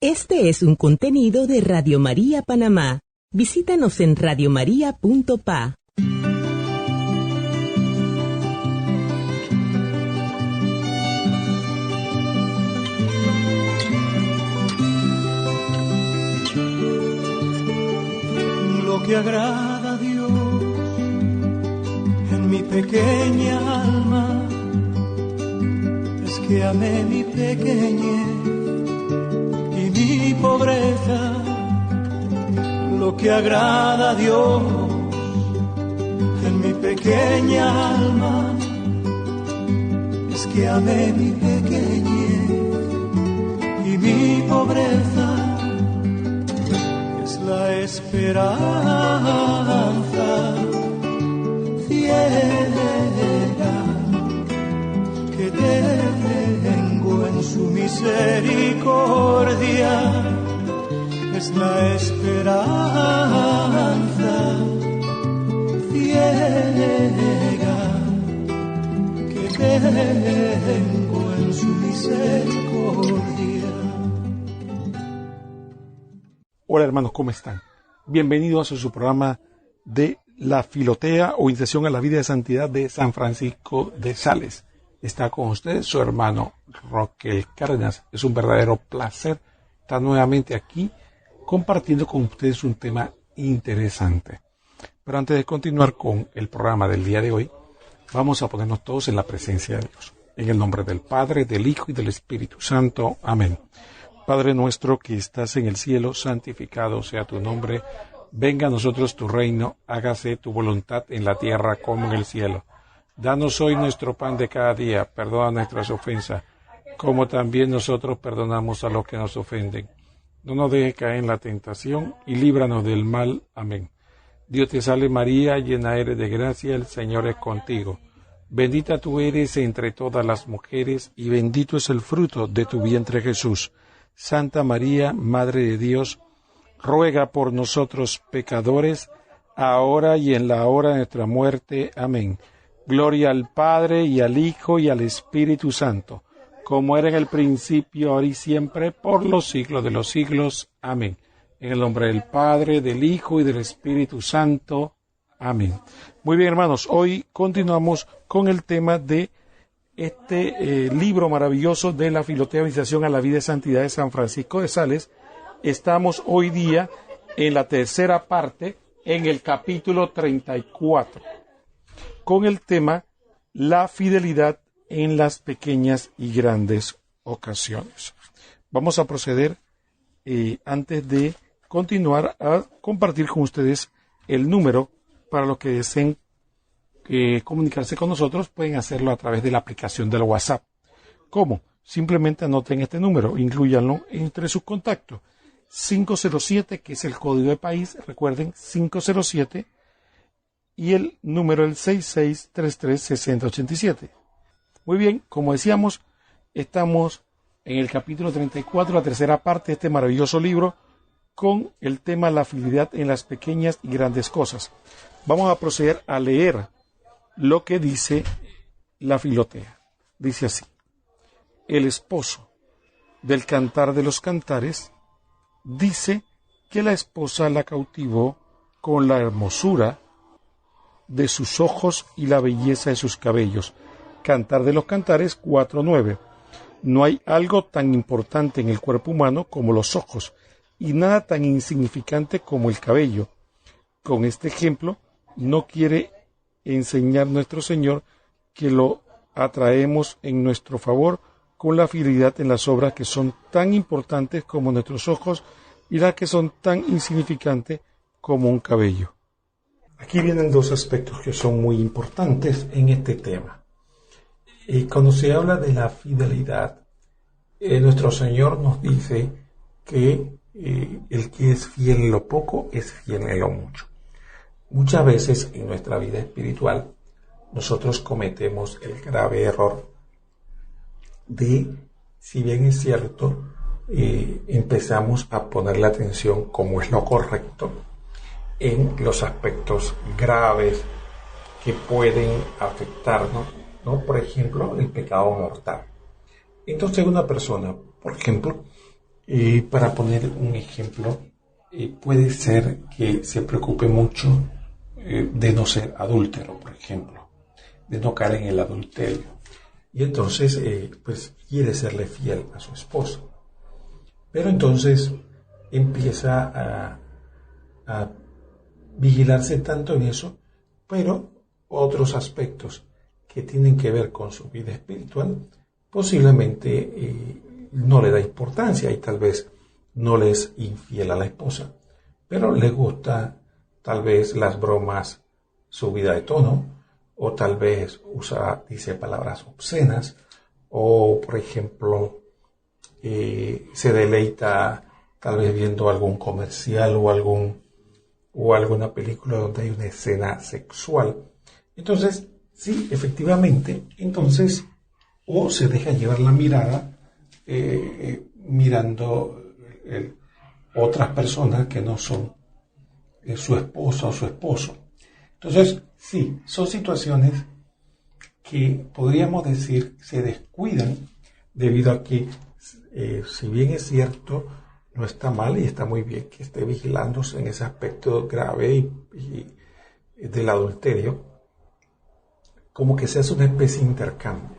Este es un contenido de Radio María Panamá. Visítanos en radiomaria.pa. Lo que agrada a Dios en mi pequeña alma es que amé mi pequeñez y mi pobreza. Lo que agrada a Dios en mi pequeña alma es que amé mi pequeñez y mi pobreza. Es la esperanza ciega que tengo en su misericordia. Es la esperanza ciega que tengo en su misericordia. Hola hermanos, ¿cómo están? Bienvenidos a su programa de La Filotea o Iniciación a la Vida de Santidad de San Francisco de Sales. Está con ustedes su hermano Roque Cárdenas. Es un verdadero placer estar nuevamente aquí compartiendo con ustedes un tema interesante. Pero antes de continuar con el programa del día de hoy, vamos a ponernos todos en la presencia de Dios. En el nombre del Padre, del Hijo y del Espíritu Santo. Amén. Padre nuestro que estás en el cielo, santificado sea tu nombre. Venga a nosotros tu reino, hágase tu voluntad en la tierra como en el cielo. Danos hoy nuestro pan de cada día, perdona nuestras ofensas, como también nosotros perdonamos a los que nos ofenden. No nos dejes caer en la tentación y líbranos del mal. Amén. Dios te salve María, llena eres de gracia, el Señor es contigo. Bendita tú eres entre todas las mujeres y bendito es el fruto de tu vientre Jesús. Santa María, Madre de Dios, ruega por nosotros pecadores, ahora y en la hora de nuestra muerte. Amén. Gloria al Padre, y al Hijo, y al Espíritu Santo, como era en el principio, ahora y siempre, por los siglos de los siglos. Amén. En el nombre del Padre, del Hijo y del Espíritu Santo. Amén. Muy bien, hermanos, hoy continuamos con el tema de este libro maravilloso de la Filotea o Iniciación a la Vida de Santidad de San Francisco de Sales. Estamos hoy día en la tercera parte, en el capítulo 34, con el tema La fidelidad en las pequeñas y grandes ocasiones. Vamos a proceder, antes de continuar, a compartir con ustedes el número para los que deseen comunicarse con nosotros. Pueden hacerlo a través de la aplicación del WhatsApp. ¿Cómo? Simplemente anoten este número, inclúyanlo entre sus contactos. 507, que es el código de país, recuerden, 507, y el número el 6633-6087. Muy bien, como decíamos, estamos en el capítulo 34, la tercera parte de este maravilloso libro, con el tema La fidelidad en las pequeñas y grandes cosas. Vamos a proceder a leer lo que dice la Filotea. Dice así: el esposo del Cantar de los Cantares dice que la esposa la cautivó con la hermosura de sus ojos y la belleza de sus cabellos. Cantar de los Cantares 4:9. No hay algo tan importante en el cuerpo humano como los ojos, y nada tan insignificante como el cabello. Con este ejemplo, no quiere enseñar nuestro Señor que lo atraemos en nuestro favor con la fidelidad en las obras que son tan importantes como nuestros ojos y las que son tan insignificantes como un cabello. Aquí vienen dos aspectos que son muy importantes en este tema. Cuando se habla de la fidelidad, nuestro Señor nos dice que el que es fiel en lo poco es fiel en lo mucho. Muchas veces en nuestra vida espiritual nosotros cometemos el grave error de, si bien es cierto, empezamos a poner la atención, como es lo correcto, en los aspectos graves que pueden afectarnos, ¿no? Por ejemplo, el pecado mortal. Entonces una persona, por ejemplo, Para poner un ejemplo, puede ser que se preocupe mucho de no ser adúltero, por ejemplo, de no caer en el adulterio. Y entonces, pues quiere serle fiel a su esposo. Pero entonces empieza a vigilarse tanto en eso, pero otros aspectos que tienen que ver con su vida espiritual, posiblemente no le da importancia y tal vez no le es infiel a la esposa, pero le gusta tal vez las bromas subida de tono, o tal vez dice palabras obscenas, o por ejemplo se deleita tal vez viendo algún comercial o alguna película donde hay una escena sexual. Entonces, sí, efectivamente, entonces, o se deja llevar la mirada mirando otras personas que no son su esposa o su esposo. Entonces, sí, son situaciones que podríamos decir se descuidan debido a que, si bien es cierto, no está mal y está muy bien que esté vigilándose en ese aspecto grave y del adulterio, como que se hace una especie de intercambio.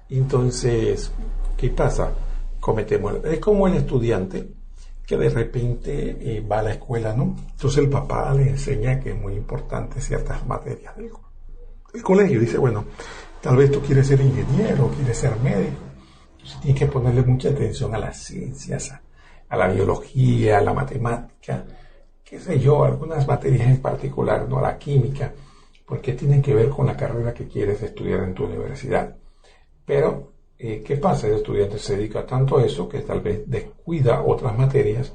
Entonces, ¿qué pasa? Es como el estudiante que de repente va a la escuela, ¿no? Entonces el papá le enseña que es muy importante ciertas materias del colegio. Dice, bueno, tal vez tú quieres ser ingeniero, quieres ser médico. Entonces tienes que ponerle mucha atención a las ciencias, a la biología, a la matemática, qué sé yo, algunas materias en particular, no a la química, porque tienen que ver con la carrera que quieres estudiar en tu universidad. Pero, ¿qué pasa? El estudiante se dedica tanto a eso que tal vez descuida otras materias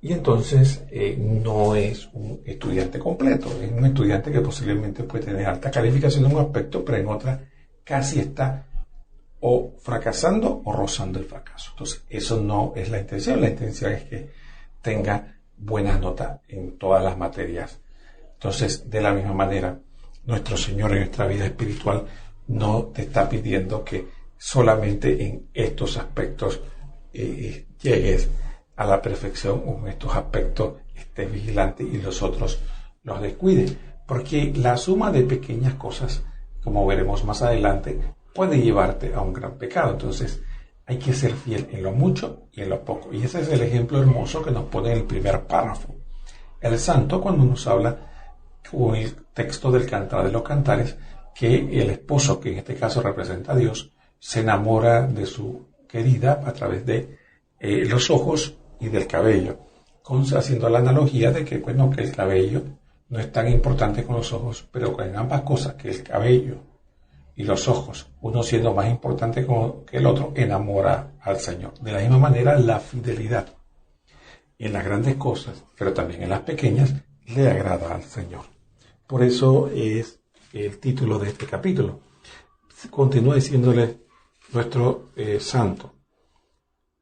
y entonces no es un estudiante completo, es un estudiante que posiblemente puede tener alta calificación en un aspecto, pero en otra casi está o fracasando o rozando el fracaso. Entonces, eso no es la intención es que tenga buenas notas en todas las materias. Entonces, de la misma manera, nuestro Señor en nuestra vida espiritual no te está pidiendo que solamente en estos aspectos llegues a la perfección, o en estos aspectos estés vigilante y los otros los descuides, porque la suma de pequeñas cosas, como veremos más adelante, puede llevarte a un gran pecado. Entonces hay que ser fiel en lo mucho y en lo poco, y ese es el ejemplo hermoso que nos pone en el primer párrafo el santo cuando nos habla con el texto del Cantar de los Cantares, que el esposo, que en este caso representa a Dios, se enamora de su querida a través de los ojos y del cabello, haciendo la analogía de que, bueno, que el cabello no es tan importante con los ojos, pero en ambas cosas, que el cabello y los ojos, uno siendo más importante que el otro, enamora al Señor. De la misma manera, la fidelidad en las grandes cosas, pero también en las pequeñas, le agrada al Señor. Por eso es el título de este capítulo. Continúa diciéndole nuestro santo: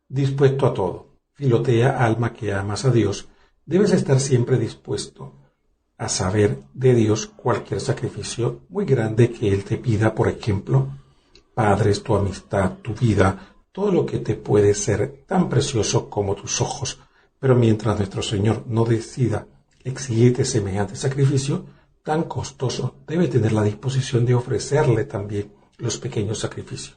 dispuesto a todo. Filotea, alma que amas a Dios, debes estar siempre dispuesto a saber de Dios cualquier sacrificio muy grande que Él te pida, por ejemplo, padres, tu amistad, tu vida, todo lo que te puede ser tan precioso como tus ojos. Pero mientras nuestro Señor no decida exigirte semejante sacrificio tan costoso, debe tener la disposición de ofrecerle también los pequeños sacrificios.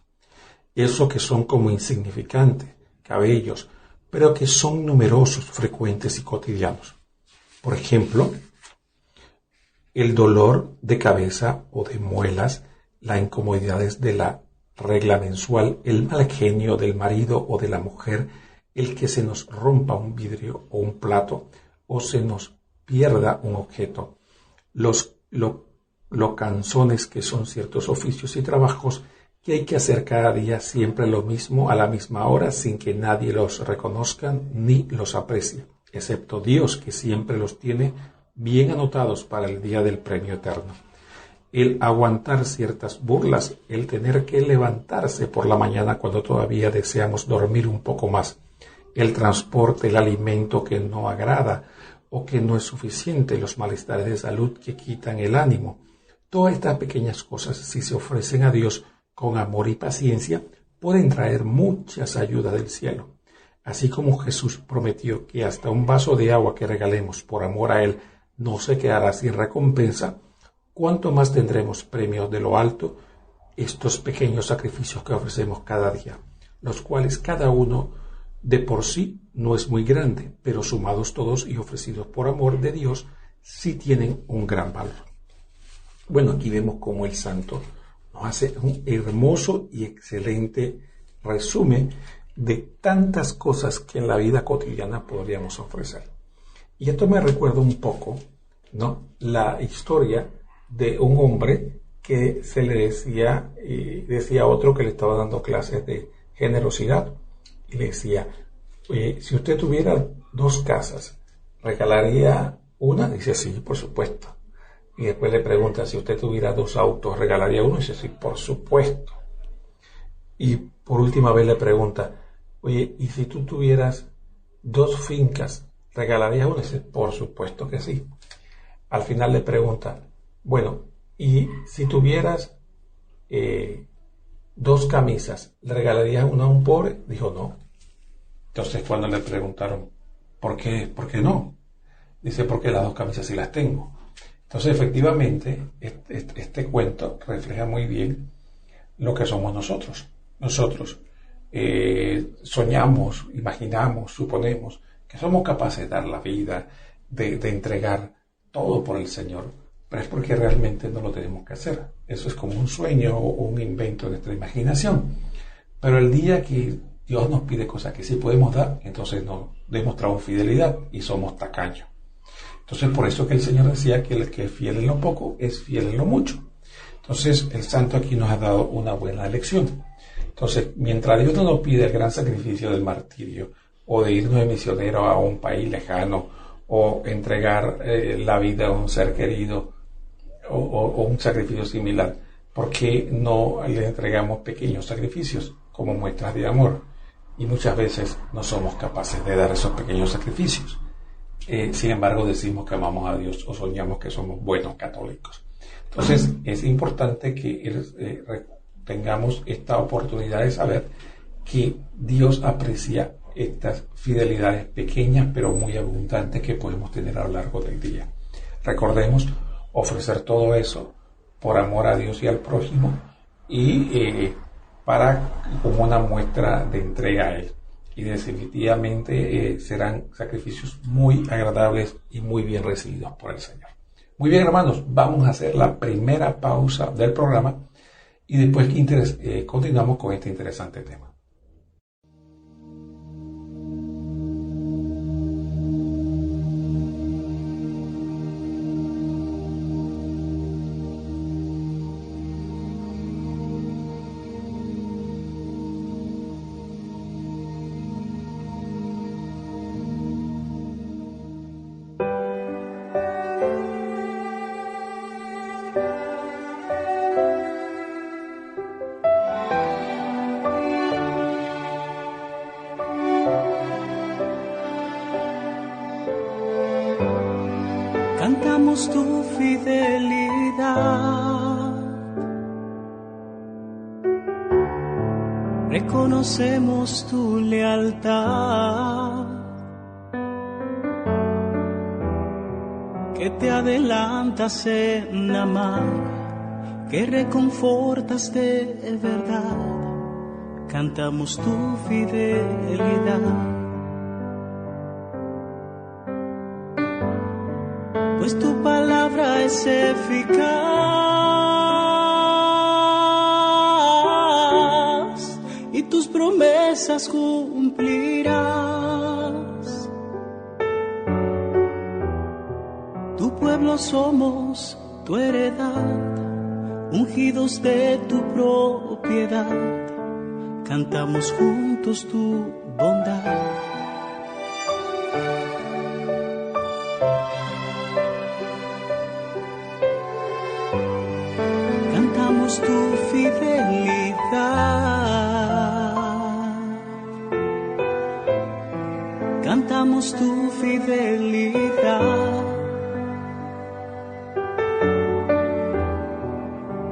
Eso que son como insignificantes, cabellos, pero que son numerosos, frecuentes y cotidianos. Por ejemplo, el dolor de cabeza o de muelas, las incomodidades de la regla mensual, el mal genio del marido o de la mujer, el que se nos rompa un vidrio o un plato, o se nos pierda un objeto, los cansones que son ciertos oficios y trabajos que hay que hacer cada día siempre lo mismo a la misma hora sin que nadie los reconozca ni los aprecie, excepto Dios, que siempre los tiene bien anotados para el día del premio eterno. El aguantar ciertas burlas, el tener que levantarse por la mañana cuando todavía deseamos dormir un poco más, el transporte, el alimento que no agrada o que no es suficiente, los malestares de salud que quitan el ánimo. Todas estas pequeñas cosas, si se ofrecen a Dios con amor y paciencia, pueden traer muchas ayudas del cielo. Así como Jesús prometió que hasta un vaso de agua que regalemos por amor a Él no se quedará sin recompensa, ¿cuánto más tendremos premios de lo alto estos pequeños sacrificios que ofrecemos cada día, los cuales cada uno de por sí no es muy grande, pero sumados todos y ofrecidos por amor de Dios, sí tienen un gran valor? Bueno, aquí vemos cómo el santo nos hace un hermoso y excelente resumen de tantas cosas que en la vida cotidiana podríamos ofrecer. Y esto me recuerda un poco, ¿no?, la historia de un hombre que se le decía a otro que le estaba dando clases de generosidad, y le decía: si usted tuviera 2 casas, ¿regalaría una? Dice: sí, por supuesto. Y después le pregunta: si usted tuviera 2 autos, ¿regalaría uno? Dice: sí, por supuesto. Y por última vez le pregunta: oye, ¿y si tú tuvieras 2 fincas, ¿regalarías una? Dice: por supuesto que sí. Al final le pregunta: bueno, ¿y si tuvieras 2 camisas, ¿le regalarías una a un pobre? Dijo: no. Entonces, cuando le preguntaron: ¿por qué no? Dice: porque las 2 camisas sí las tengo. Entonces, efectivamente, este cuento refleja muy bien lo que somos nosotros. Nosotros soñamos, imaginamos, suponemos que somos capaces de dar la vida, de entregar todo por el Señor, pero es porque realmente no lo tenemos que hacer. Eso es como un sueño o un invento de nuestra imaginación. Pero el día que Dios nos pide cosas que sí podemos dar, entonces nos demostramos fidelidad y somos tacaños. Entonces, por eso que el Señor decía que el que es fiel en lo poco es fiel en lo mucho. Entonces, el santo aquí nos ha dado una buena lección. Entonces, mientras Dios no nos pide el gran sacrificio del martirio, o de irnos de misionero a un país lejano, o entregar la vida a un ser querido, o un sacrificio similar, ¿por qué no le entregamos pequeños sacrificios como muestras de amor? Y muchas veces no somos capaces de dar esos pequeños sacrificios. Sin embargo, decimos que amamos a Dios o soñamos que somos buenos católicos. Entonces, es importante que tengamos esta oportunidad de saber que Dios aprecia estas fidelidades pequeñas pero muy abundantes que podemos tener a lo largo del día. Recordemos ofrecer todo eso por amor a Dios y al prójimo, y como una muestra de entrega a Él. Y definitivamente serán sacrificios muy agradables y muy bien recibidos por el Señor. Muy bien, hermanos, vamos a hacer la primera pausa del programa y después continuamos con este interesante tema. Cantamos tu fidelidad, reconocemos tu lealtad, que te adelantas en amar, que reconfortas de verdad. Cantamos tu fidelidad. Pues tu palabra es eficaz y tus promesas cumplirás. Tu pueblo somos, tu heredad, ungidos de tu propiedad. Cantamos juntos tu bondad. Tu fidelidad, cantamos tu fidelidad,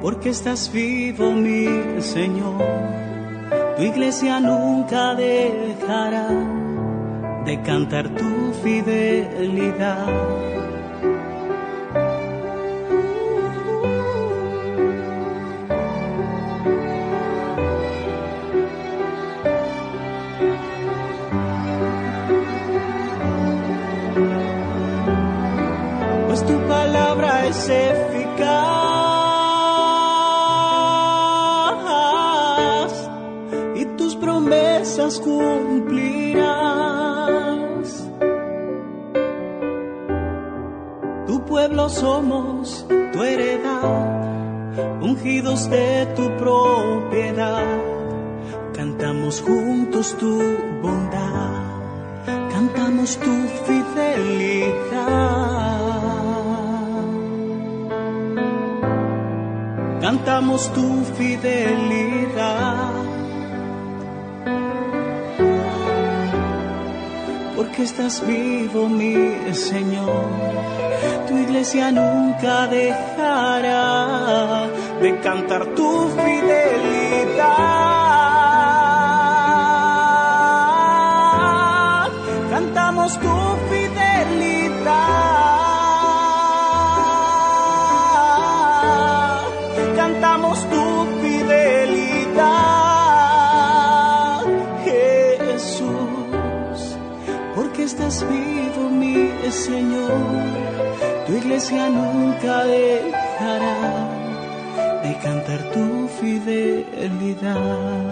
porque estás vivo, mi Señor, tu iglesia nunca dejará de cantar tu fidelidad. Pues tu palabra es eficaz y tus promesas cumplirás. Tu pueblo somos, tu heredad, ungidos de tu propiedad. Cantamos juntos tu bondad, cantamos tu fidelidad. Cantamos tu fidelidad, porque estás vivo, mi Señor. Tu iglesia nunca dejará de cantar tu fidelidad. Cantamos tu fidelidad. Cantamos tu fidelidad, Jesús, porque estás vivo, mi Señor. Tu iglesia nunca dejará de cantar tu fidelidad.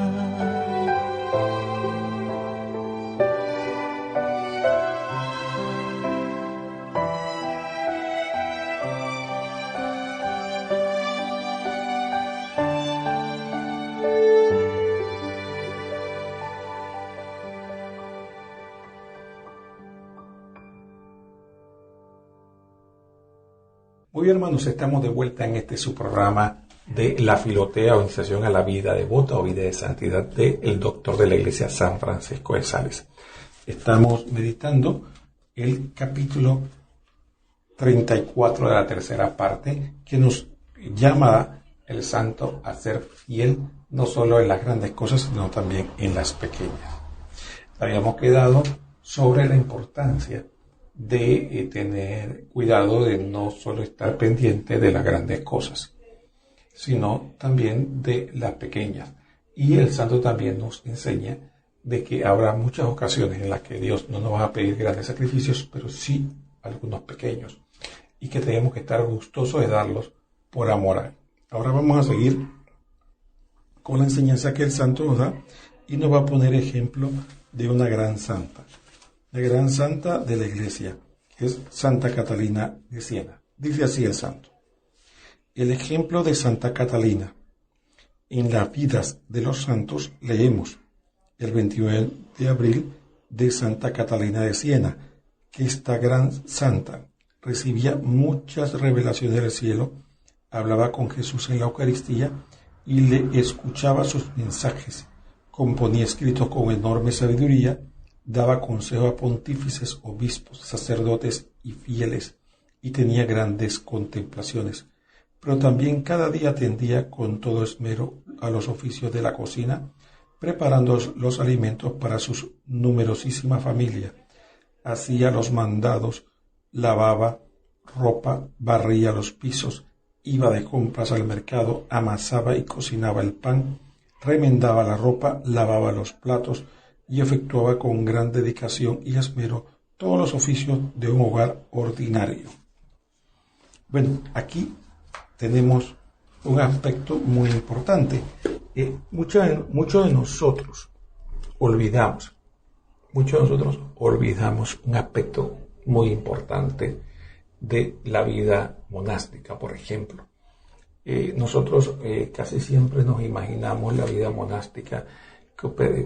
Muy bien, hermanos, estamos de vuelta en este su programa de la Filotea o Iniciación a la Vida Devota o Vida de Santidad del doctor de la Iglesia San Francisco de Sales. Estamos meditando el capítulo 34 de la tercera parte, que nos llama el santo a ser fiel no solo en las grandes cosas, sino también en las pequeñas. Habíamos quedado sobre la importancia de tener cuidado de no solo estar pendiente de las grandes cosas, sino también de las pequeñas. Y el santo también nos enseña de que habrá muchas ocasiones en las que Dios no nos va a pedir grandes sacrificios, pero sí algunos pequeños, y que tenemos que estar gustosos de darlos por amor a Él. Ahora vamos a seguir con la enseñanza que el santo nos da y nos va a poner ejemplo de una gran santa. La gran santa de la iglesia, que es Santa Catalina de Siena. Dice así el santo: el ejemplo de Santa Catalina. En las vidas de los santos leemos el 21 de abril de Santa Catalina de Siena, que esta gran santa recibía muchas revelaciones del cielo, hablaba con Jesús en la Eucaristía y le escuchaba sus mensajes, componía escritos con enorme sabiduría, daba consejo a pontífices, obispos, sacerdotes y fieles, y tenía grandes contemplaciones. Pero también cada día atendía con todo esmero a los oficios de la cocina, preparando los alimentos para su numerosísima familia. Hacía los mandados, lavaba ropa, barría los pisos, iba de compras al mercado, amasaba y cocinaba el pan, remendaba la ropa, lavaba los platos, y efectuaba con gran dedicación y esmero todos los oficios de un hogar ordinario. Bueno, aquí tenemos un aspecto muy importante. Muchos de nosotros olvidamos un aspecto muy importante de la vida monástica, por ejemplo. Nosotros casi siempre nos imaginamos la vida monástica,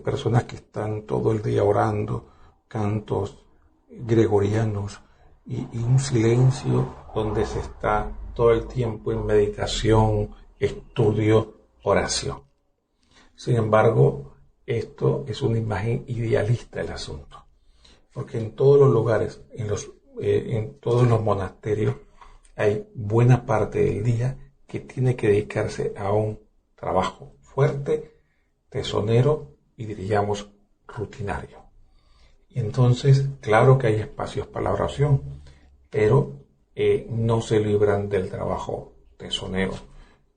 personas que están todo el día orando, cantos gregorianos y un silencio donde se está todo el tiempo en meditación, estudio, oración. Sin embargo, esto es una imagen idealista del asunto, porque en todos los lugares, en todos los monasterios, hay buena parte del día que tiene que dedicarse a un trabajo fuerte, tesonero y diríamos rutinario. Entonces, claro que hay espacios para la oración, pero no se libran del trabajo tesonero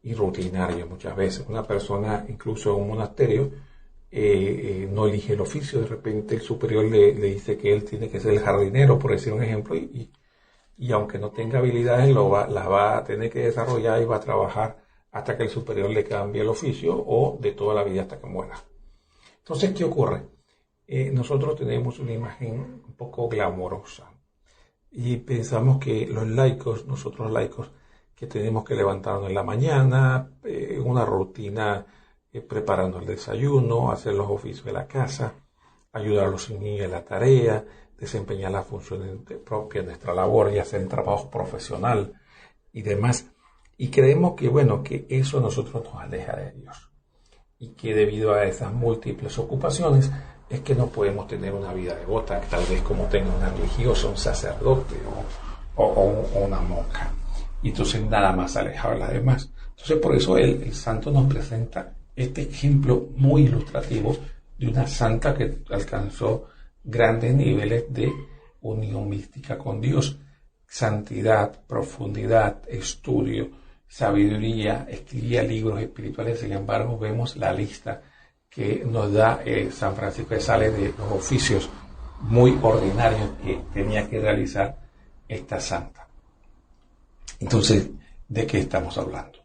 y rutinario muchas veces. Una persona, incluso en un monasterio, no elige el oficio. De repente el superior le dice que él tiene que ser el jardinero, por decir un ejemplo, y aunque no tenga habilidades, las va a tener que desarrollar y va a trabajar hasta que el superior le cambie el oficio o de toda la vida hasta que muera. Entonces, ¿qué ocurre? Nosotros tenemos una imagen un poco glamorosa y pensamos que nosotros laicos, que tenemos que levantarnos en la mañana, una rutina, preparando el desayuno, hacer los oficios de la casa, ayudar a los niños en la tarea, desempeñar las funciones propias de nuestra labor y hacer trabajo profesional y demás. Y creemos que, que eso a nosotros nos aleja de Dios. Y que debido a esas múltiples ocupaciones es que no podemos tener una vida devota, tal vez como tenga una religiosa, un sacerdote o una monja. Y entonces nada más alejado de las demás. Entonces por eso el santo nos presenta este ejemplo muy ilustrativo de una santa que alcanzó grandes niveles de unión mística con Dios. Santidad, profundidad, estudio, sabiduría, escribía libros espirituales. Sin embargo, vemos la lista que nos da San Francisco de Sales de los oficios muy ordinarios que tenía que realizar esta santa. Entonces, ¿de qué estamos hablando?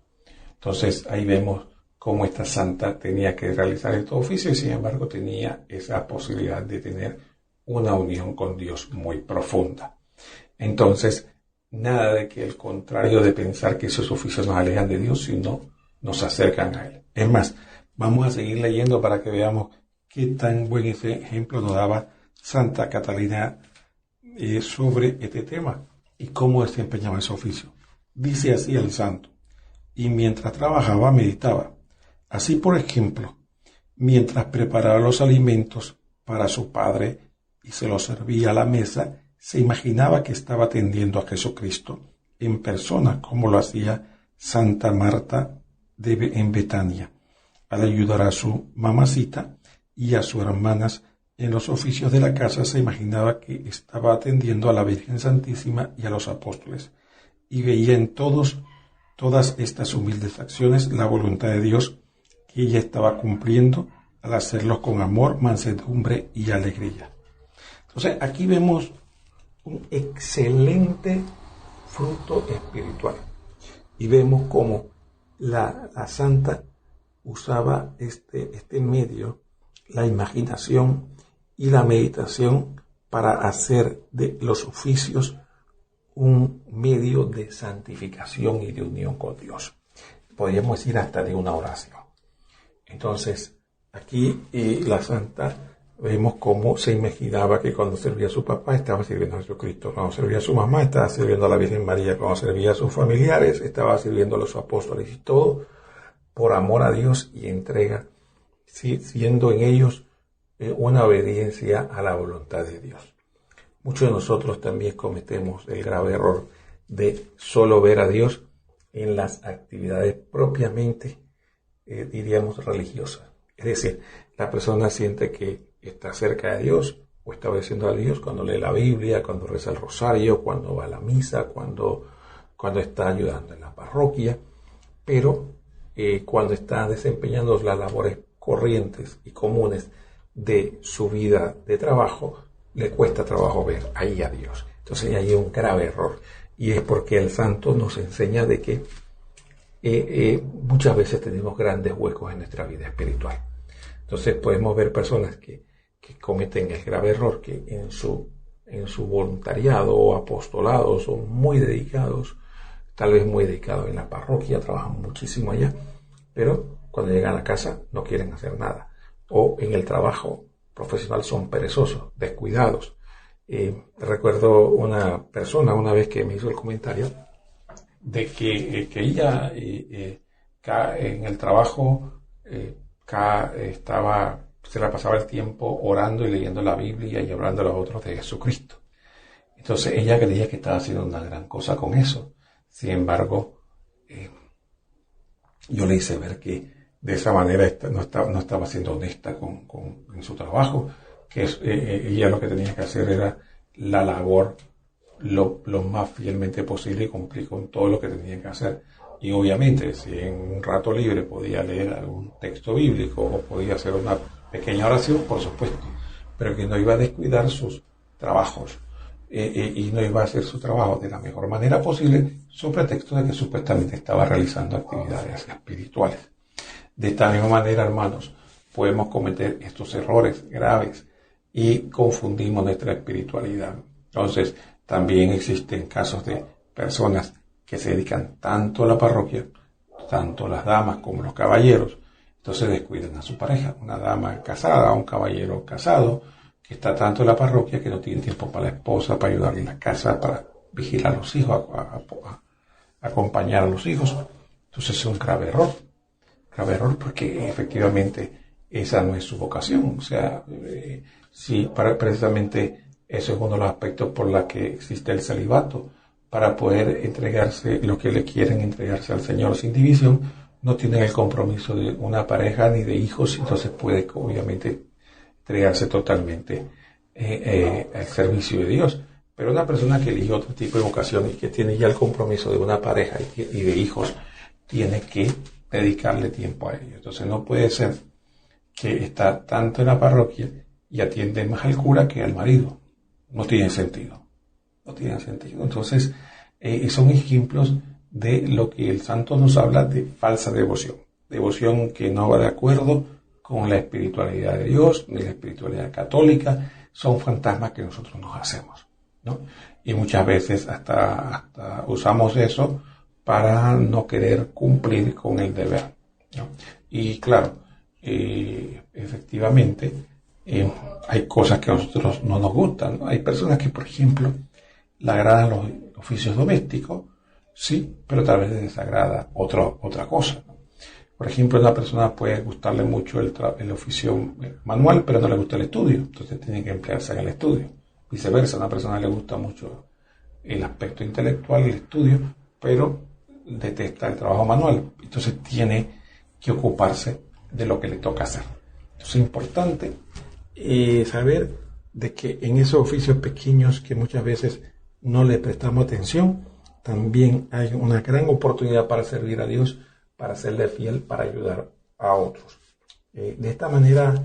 Entonces, ahí vemos cómo esta santa tenía que realizar estos oficios y sin embargo tenía esa posibilidad de tener una unión con Dios muy profunda. Entonces, nada de que el contrario de pensar que esos oficios nos alejan de Dios, sino nos acercan a Él. Es más, vamos a seguir leyendo para que veamos qué tan buen ejemplo nos daba Santa Catalina sobre este tema y cómo desempeñaba ese oficio. Dice así el santo: y mientras trabajaba meditaba. Así, por ejemplo, mientras preparaba los alimentos para su padre y se los servía a la mesa, se imaginaba que estaba atendiendo a Jesucristo en persona, como lo hacía Santa Marta en Betania, al ayudar a su mamacita y a sus hermanas en los oficios de la casa. Se imaginaba que estaba atendiendo a la Virgen Santísima y a los apóstoles, y veía en todas estas humildes acciones la voluntad de Dios que ella estaba cumpliendo al hacerlos con amor, mansedumbre y alegría. Entonces, aquí vemos un excelente fruto espiritual y vemos cómo la santa usaba este medio, la imaginación y la meditación, para hacer de los oficios un medio de santificación y de unión con Dios. Podríamos decir hasta de una oración. Entonces, aquí la santa vemos cómo se imaginaba que cuando servía a su papá estaba sirviendo a Jesucristo, cuando servía a su mamá estaba sirviendo a la Virgen María, cuando servía a sus familiares estaba sirviendo a los apóstoles, y todo por amor a Dios y entrega, siendo en ellos una obediencia a la voluntad de Dios. Muchos de nosotros también cometemos el grave error de solo ver a Dios en las actividades propiamente, diríamos, religiosas. Es decir, la persona siente que está cerca de Dios o está obedeciendo a Dios cuando lee la Biblia, cuando reza el rosario, cuando va a la misa, cuando está ayudando en la parroquia, pero cuando está desempeñando las labores corrientes y comunes de su vida de trabajo, le cuesta trabajo ver ahí a Dios. Entonces ahí hay un grave error, y es porque el santo nos enseña de que muchas veces tenemos grandes huecos en nuestra vida espiritual. Entonces podemos ver personas que cometen el grave error, que en su voluntariado o apostolado son muy dedicados, tal vez muy dedicados en la parroquia, trabajan muchísimo allá, pero cuando llegan a casa no quieren hacer nada, o en el trabajo profesional son perezosos, descuidados. Recuerdo una persona una vez que me hizo el comentario de que ella en el trabajo se la pasaba el tiempo orando y leyendo la Biblia y hablando a los otros de Jesucristo. Entonces ella creía que estaba haciendo una gran cosa con eso. Sin embargo, yo le hice ver que de esa manera no estaba siendo honesta en su trabajo, que ella lo que tenía que hacer era la labor lo más fielmente posible y cumplir con todo lo que tenía que hacer. Y obviamente, si en un rato libre podía leer algún texto bíblico o podía hacer una pequeña oración, por supuesto, pero que no iba a descuidar sus trabajos y no iba a hacer su trabajo de la mejor manera posible, sobre pretexto de que supuestamente estaba realizando actividades espirituales. De esta misma manera, hermanos, podemos cometer estos errores graves y confundimos nuestra espiritualidad. Entonces, también existen casos de personas que se dedican tanto a la parroquia, tanto las damas como los caballeros, entonces descuidan a su pareja, una dama casada, un caballero casado, que está tanto en la parroquia que no tiene tiempo para la esposa, para ayudarle en la casa, para vigilar a los hijos, a acompañar a los hijos. Entonces es un grave error porque efectivamente esa no es su vocación. O sea, sí, precisamente eso es uno de los aspectos por los que existe el celibato, para poder entregarse lo que le quieren entregarse al Señor sin división. No tienen el compromiso de una pareja ni de hijos, entonces puede obviamente entregarse totalmente al servicio de Dios. Pero una persona que elige otro tipo de vocación y que tiene ya el compromiso de una pareja y de hijos, tiene que dedicarle tiempo a ello. Entonces no puede ser que está tanto en la parroquia y atiende más al cura que al marido. No tiene sentido. Entonces, son ejemplos de lo que el santo nos habla de falsa devoción. Devoción que no va de acuerdo con la espiritualidad de Dios, ni la espiritualidad católica. Son fantasmas que nosotros nos hacemos, ¿no? Y muchas veces hasta usamos eso para no querer cumplir con el deber, ¿no? Y claro, efectivamente, hay cosas que a nosotros no nos gustan, ¿no? Hay personas que, por ejemplo, le agradan los oficios domésticos, sí, pero tal vez les desagrada otra cosa, ¿no? Por ejemplo, una persona puede gustarle mucho el oficio manual, pero no le gusta el estudio, entonces tiene que emplearse en el estudio. Viceversa, a una persona le gusta mucho el aspecto intelectual, el estudio, pero detesta el trabajo manual, entonces tiene que ocuparse de lo que le toca hacer. Entonces es importante saber de que en esos oficios pequeños que muchas veces no le prestamos atención, también hay una gran oportunidad para servir a Dios, para serle fiel, para ayudar a otros. De esta manera,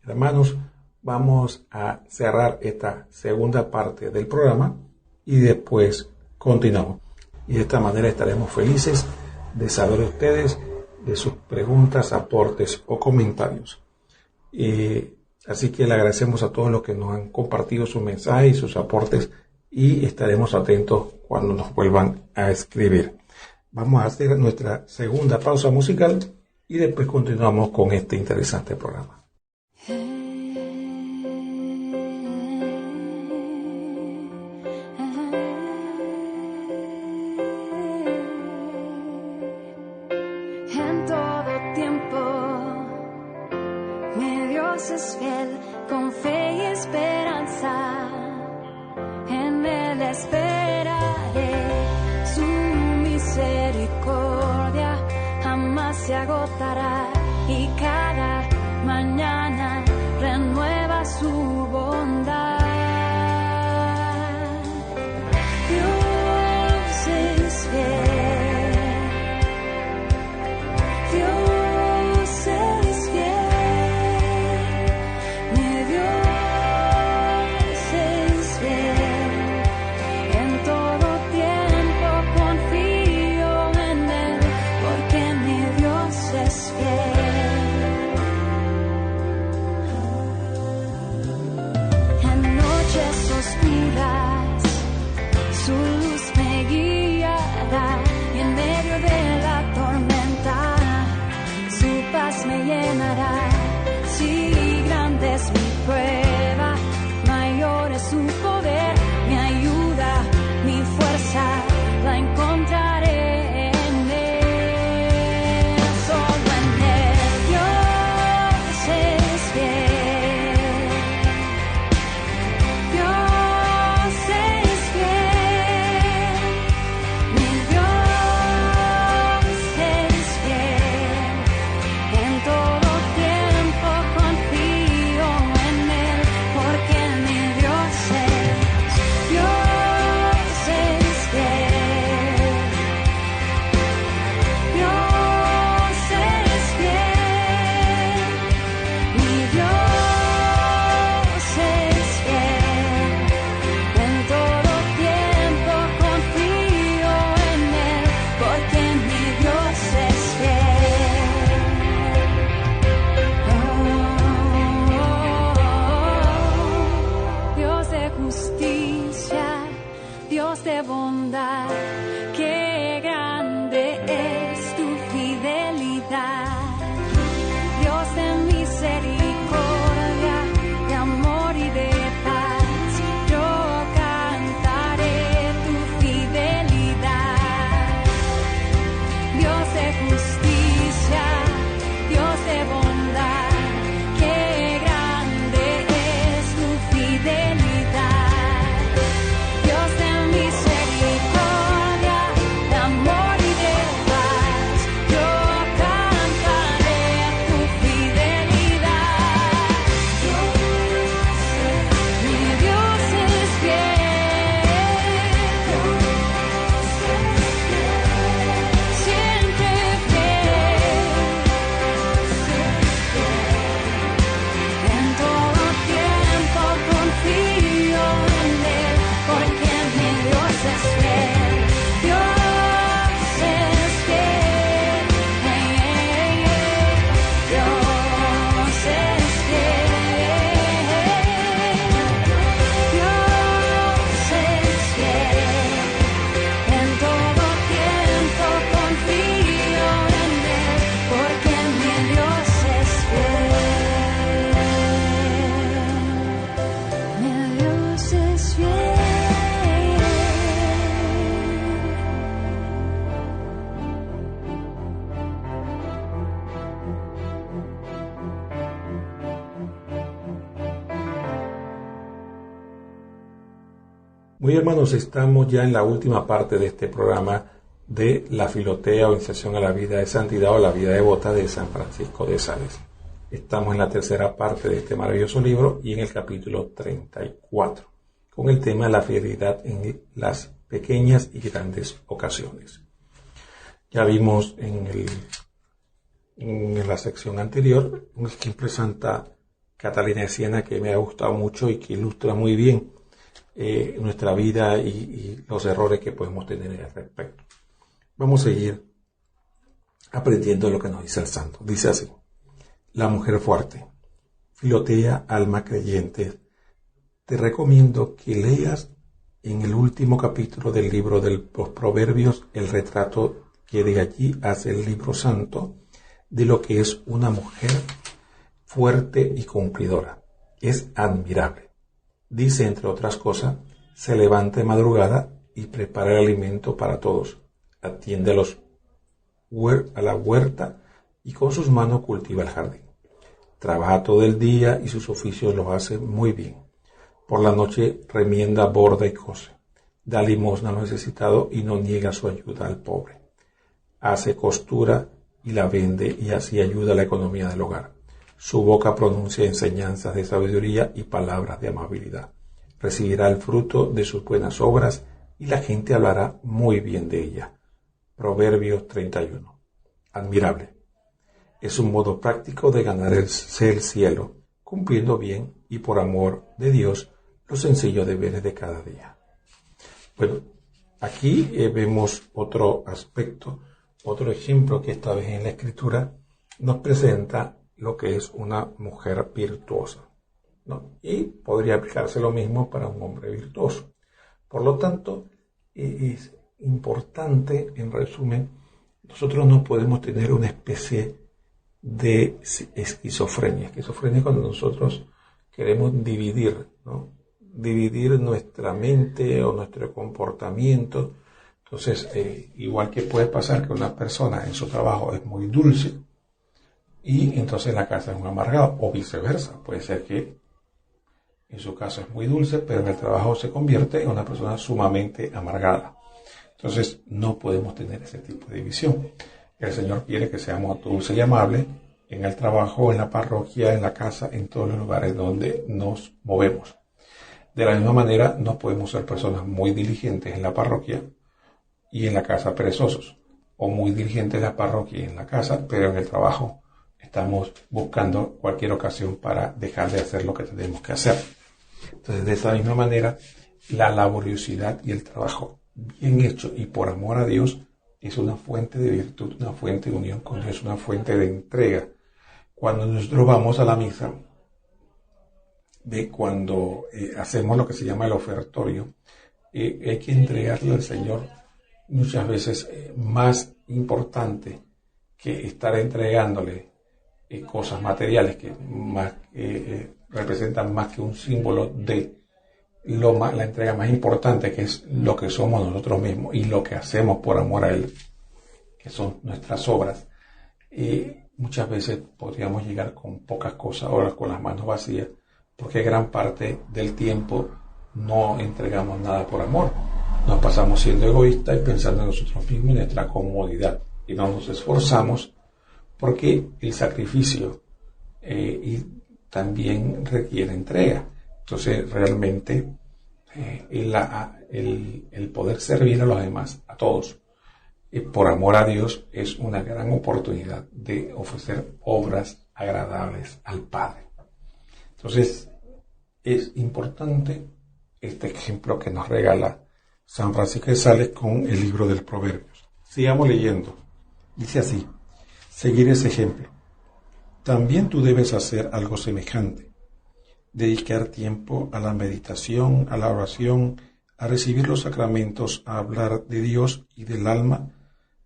hermanos, vamos a cerrar esta segunda parte del programa y después continuamos. Y de esta manera estaremos felices de saber ustedes de sus preguntas, aportes o comentarios. Así que le agradecemos a todos los que nos han compartido sus mensajes y sus aportes y estaremos atentos cuando nos vuelvan a escribir. Vamos a hacer nuestra segunda pausa musical y después continuamos con este interesante programa. En todo tiempo, mi Dios es fiel, con fe y esperanza. En Él esperaré, su misericordia jamás se agotará y cada mañana renueva su bondad. Dios es fiel, Dios es fiel, mi Dios es fiel. En todo tiempo confío en Él, porque mi Dios es fiel. de bondad, qué grande es tu fidelidad. Dios de misericordia, de amor y de paz, yo cantaré tu fidelidad. Dios de justicia, Dios de bondad, qué grande es tu fidelidad. Dios de misericordia, de amor y de paz, yo cantaré tu fidelidad. Mi Dios es fiel, siempre fiel. En todo tiempo confío en Él, porque mi Dios es fiel. Dios es fiel. Dios es fiel. Dios es fiel. En todo tiempo confío en Él, porque mi Dios es fiel. Mi Dios es fiel. Muy hermanos, estamos ya en la última parte de este programa de la Filotea o Iniciación a la Vida de Santidad o la Vida Devota de San Francisco de Sales. Estamos en la tercera parte de este maravilloso libro y en el capítulo 34, con el tema de la fidelidad en las pequeñas y grandes ocasiones. Ya vimos en la sección anterior un ejemplo de Santa Catalina de Siena que me ha gustado mucho y que ilustra muy bien nuestra vida y los errores que podemos tener al respecto. Vamos a seguir aprendiendo lo que nos dice el santo. Dice así: la mujer fuerte. Filotea, alma creyente, te recomiendo que leas en el último capítulo del libro de los Proverbios el retrato que de allí hace el libro santo de lo que es una mujer fuerte y cumplidora. Es admirable. Dice, entre otras cosas, se levanta de madrugada y prepara el alimento para todos. Atiende a la huerta y con sus manos cultiva el jardín. Trabaja todo el día y sus oficios los hace muy bien. Por la noche remienda, borda y cose. Da limosna a los necesitados y no niega su ayuda al pobre. Hace costura y la vende y así ayuda a la economía del hogar. Su boca pronuncia enseñanzas de sabiduría y palabras de amabilidad. Recibirá el fruto de sus buenas obras y la gente hablará muy bien de ella. Proverbios 31. Admirable. Es un modo práctico de ganar el cielo, cumpliendo bien y por amor de Dios los sencillos deberes de cada día. Bueno, aquí vemos otro aspecto, otro ejemplo que esta vez en la Escritura nos presenta lo que es una mujer virtuosa, ¿no? Y podría aplicarse lo mismo para un hombre virtuoso. Por lo tanto, es importante, en resumen, nosotros no podemos tener una especie de esquizofrenia. Esquizofrenia es cuando nosotros queremos dividir, ¿no? Dividir nuestra mente o nuestro comportamiento. Entonces, igual que puede pasar que una persona en su trabajo es muy dulce, y entonces en la casa es un amargado, o viceversa. Puede ser que en su caso es muy dulce, pero en el trabajo se convierte en una persona sumamente amargada. Entonces no podemos tener ese tipo de división. El Señor quiere que seamos dulces y amables en el trabajo, en la parroquia, en la casa, en todos los lugares donde nos movemos. De la misma manera, no podemos ser personas muy diligentes en la parroquia y en la casa perezosos, o muy diligentes en la parroquia y en la casa, pero en el trabajo estamos buscando cualquier ocasión para dejar de hacer lo que tenemos que hacer. Entonces, de esa misma manera, la laboriosidad y el trabajo bien hecho y por amor a Dios es una fuente de virtud, una fuente de unión con Dios, una fuente de entrega. Cuando nosotros vamos a la misa, cuando hacemos lo que se llama el ofertorio, hay que entregarle al Señor muchas veces más importante que estar entregándole cosas materiales que más representan más que un símbolo de la entrega más importante, que es lo que somos nosotros mismos y lo que hacemos por amor a Él, que son nuestras obras. Muchas veces podríamos llegar con pocas cosas, ahora con las manos vacías, porque gran parte del tiempo no entregamos nada por amor. Nos pasamos siendo egoístas y pensando en nosotros mismos y en nuestra comodidad, y no nos esforzamos porque el sacrificio y también requiere entrega. Entonces realmente el poder servir a los demás, a todos, por amor a Dios, es una gran oportunidad de ofrecer obras agradables al Padre. Entonces es importante este ejemplo que nos regala San Francisco de Sales con el libro del Proverbios. Sigamos leyendo. Dice así: seguir ese ejemplo. También tú debes hacer algo semejante. Dedicar tiempo a la meditación, a la oración, a recibir los sacramentos, a hablar de Dios y del alma,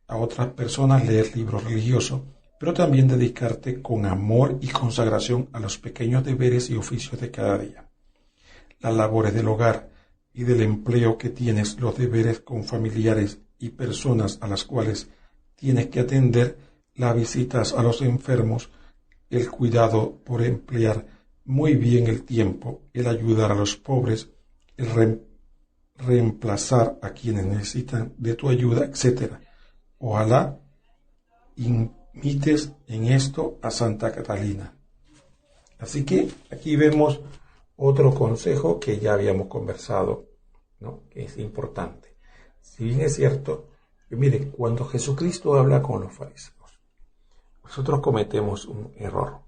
a otras personas leer libros religiosos, pero también dedicarte con amor y consagración a los pequeños deberes y oficios de cada día. Las labores del hogar y del empleo que tienes, los deberes con familiares y personas a las cuales tienes que atender, las visitas a los enfermos, el cuidado por emplear muy bien el tiempo, el ayudar a los pobres, el reemplazar a quienes necesitan de tu ayuda, etc. Ojalá imites en esto a Santa Catalina. Así que aquí vemos otro consejo que ya habíamos conversado, ¿no? Que es importante. Si bien es cierto, que miren, cuando Jesucristo habla con los fariseos, nosotros cometemos un error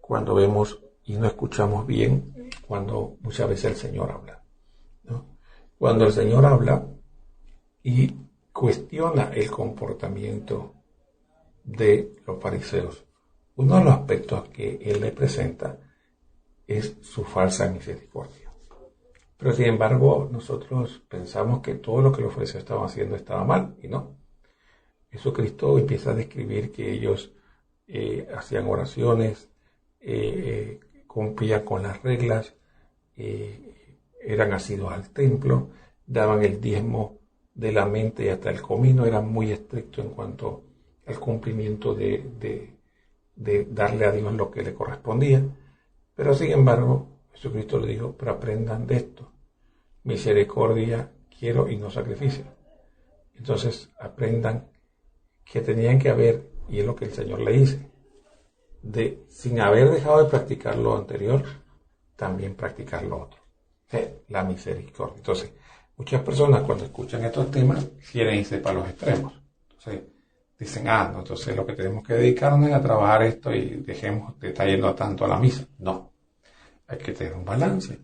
cuando vemos y no escuchamos bien cuando muchas veces el Señor habla, ¿no? Cuando el Señor habla y cuestiona el comportamiento de los fariseos, uno de los aspectos que Él le presenta es su falsa misericordia. Pero sin embargo, nosotros pensamos que todo lo que los fariseos estaban haciendo estaba mal, y no. Jesucristo empieza a describir que ellos hacían oraciones, cumplían con las reglas, eran asiduos al templo, daban el diezmo de la mente y hasta el comino, eran muy estrictos en cuanto al cumplimiento de darle a Dios lo que le correspondía. Pero sin embargo, Jesucristo le dijo: pero aprendan de esto, misericordia quiero y no sacrificio. Entonces aprendan que tenían que haber, y es lo que el Señor le dice, sin haber dejado de practicar lo anterior, también practicar lo otro, la misericordia. Entonces, muchas personas cuando escuchan estos temas quieren irse para los extremos. Entonces dicen: no, entonces lo que tenemos que dedicarnos es a trabajar esto y dejemos de estar yendo tanto a la misa. No, hay que tener un balance.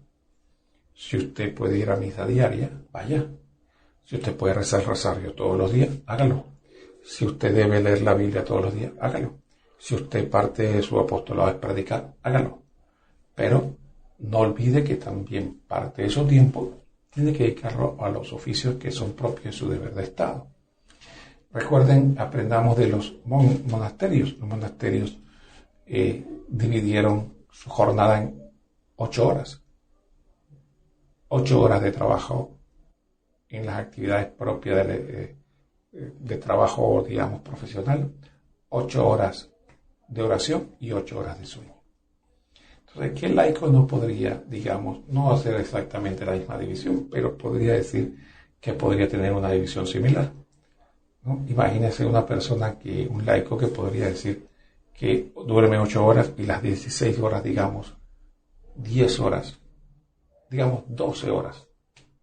Si usted puede ir a misa diaria, vaya. Si usted puede rezar el rosario todos los días, hágalo. Si usted debe leer la Biblia todos los días, hágalo. Si usted parte de su apostolado es predicar, hágalo. Pero no olvide que también parte de su tiempo tiene que dedicarlo a los oficios que son propios de su deber de Estado. Recuerden, aprendamos de los monasterios. Los monasterios dividieron su jornada en 8 horas. 8 horas de trabajo en las actividades propias de trabajo, digamos, profesional. 8 horas de oración y 8 horas de sueño. Entonces, ¿qué laico no podría, digamos, no hacer exactamente la misma división, pero podría decir que podría tener una división similar, ¿no? Imagínese un laico que podría decir que duerme 8 horas y las 16 horas, digamos, 10 horas, digamos 12 horas,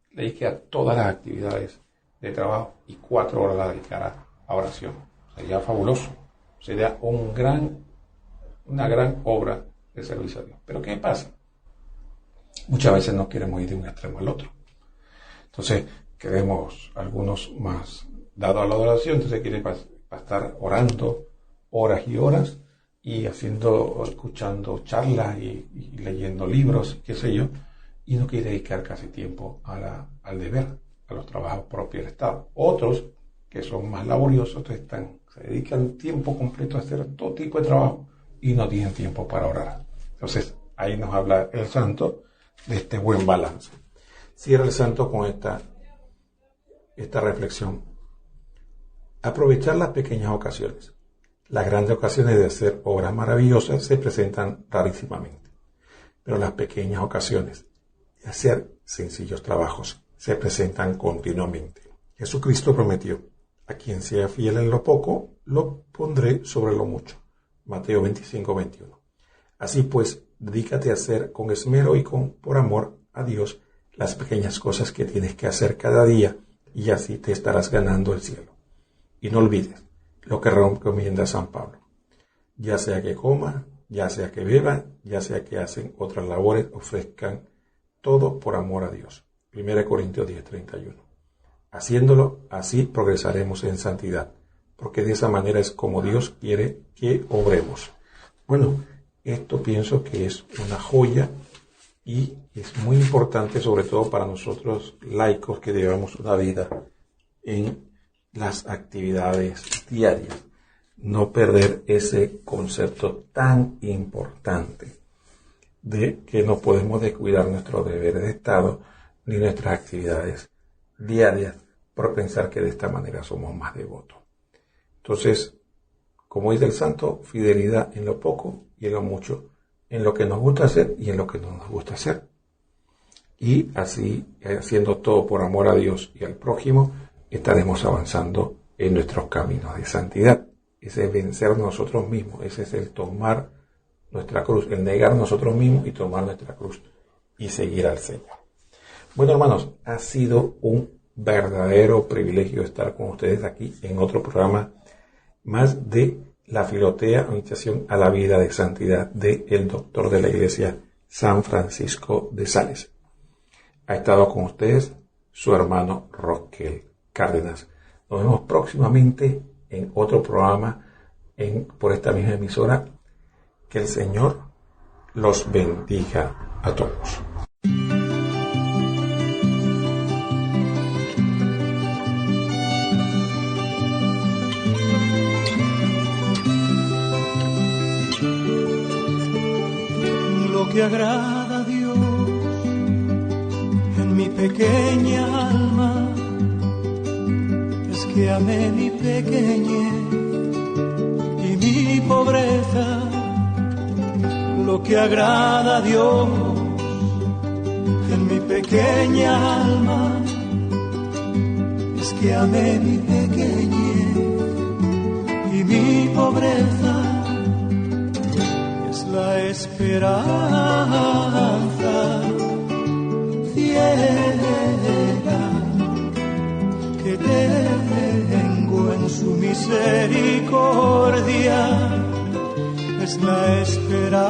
le dedique a todas las actividades de trabajo y 4 horas la dedicará a oración. Sería fabuloso, sería una gran obra de servicio a Dios. Pero ¿qué pasa? Muchas veces no queremos ir de un extremo al otro. Entonces, queremos algunos más dados a la adoración, entonces quieren estar orando horas y horas y escuchando charlas y leyendo libros, qué sé yo, y no quiere dedicar casi tiempo al deber. trabajo propio del Estado. Otros, que son más laboriosos, se dedican tiempo completo a hacer todo tipo de trabajo y no tienen tiempo para orar. Entonces, ahí nos habla el santo de este buen balance. Cierra el santo con esta reflexión. Aprovechar las pequeñas ocasiones. Las grandes ocasiones de hacer obras maravillosas se presentan rarísimamente, pero las pequeñas ocasiones de hacer sencillos trabajos se presentan continuamente. Jesucristo prometió: a quien sea fiel en lo poco, lo pondré sobre lo mucho. Mateo 25:21. Así pues, dedícate a hacer con esmero y por amor a Dios las pequeñas cosas que tienes que hacer cada día, y así te estarás ganando el cielo. Y no olvides lo que recomienda San Pablo: ya sea que coman, ya sea que beban, ya sea que hacen otras labores, ofrezcan todo por amor a Dios. 1 Corintios 10:31. Haciéndolo así progresaremos en santidad, porque de esa manera es como Dios quiere que obremos. Bueno, esto pienso que es una joya y es muy importante, sobre todo para nosotros laicos que llevamos una vida en las actividades diarias. No perder ese concepto tan importante de que no podemos descuidar nuestros deberes de Estado ni nuestras actividades diarias por pensar que de esta manera somos más devotos. Entonces, como dice el santo, fidelidad en lo poco y en lo mucho, en lo que nos gusta hacer y en lo que no nos gusta hacer. Y así, haciendo todo por amor a Dios y al prójimo, estaremos avanzando en nuestros caminos de santidad. Ese es vencer nosotros mismos, ese es el tomar nuestra cruz, el negar nosotros mismos y tomar nuestra cruz y seguir al Señor. Bueno, hermanos, ha sido un verdadero privilegio estar con ustedes aquí en otro programa más de la Filotea, Invitación a la Vida de Santidad del doctor de la Iglesia, San Francisco de Sales. Ha estado con ustedes su hermano Roquel Cárdenas. Nos vemos próximamente en otro programa por esta misma emisora. Que el Señor los bendiga a todos. Lo que agrada a Dios en mi pequeña alma es que amé mi pequeñez y mi pobreza. Lo que agrada a Dios en mi pequeña alma es que amé mi pequeñez y mi pobreza. Es la esperanza ciega que tengo en su misericordia. Es la esperanza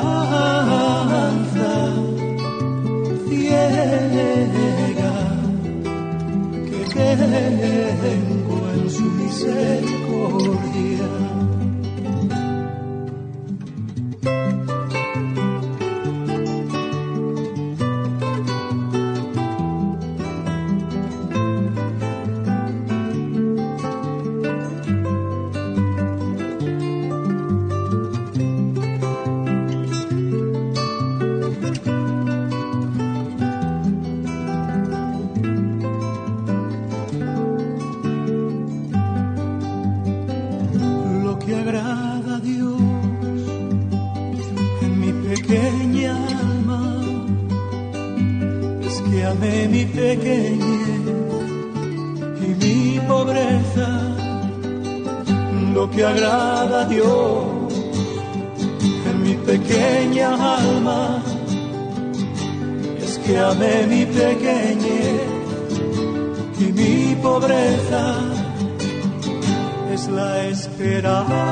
ciega que tengo en su misericordia. Mi pequeñez y mi pobreza, lo que agrada a Dios en mi pequeña alma es que amé mi pequeñez y mi pobreza. Es la esperanza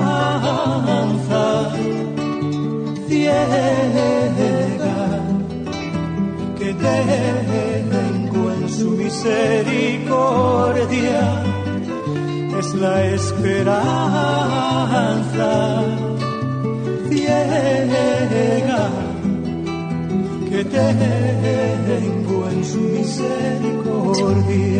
ciega que tengo en su misericordia. Es la esperanza ciega que tengo en su misericordia.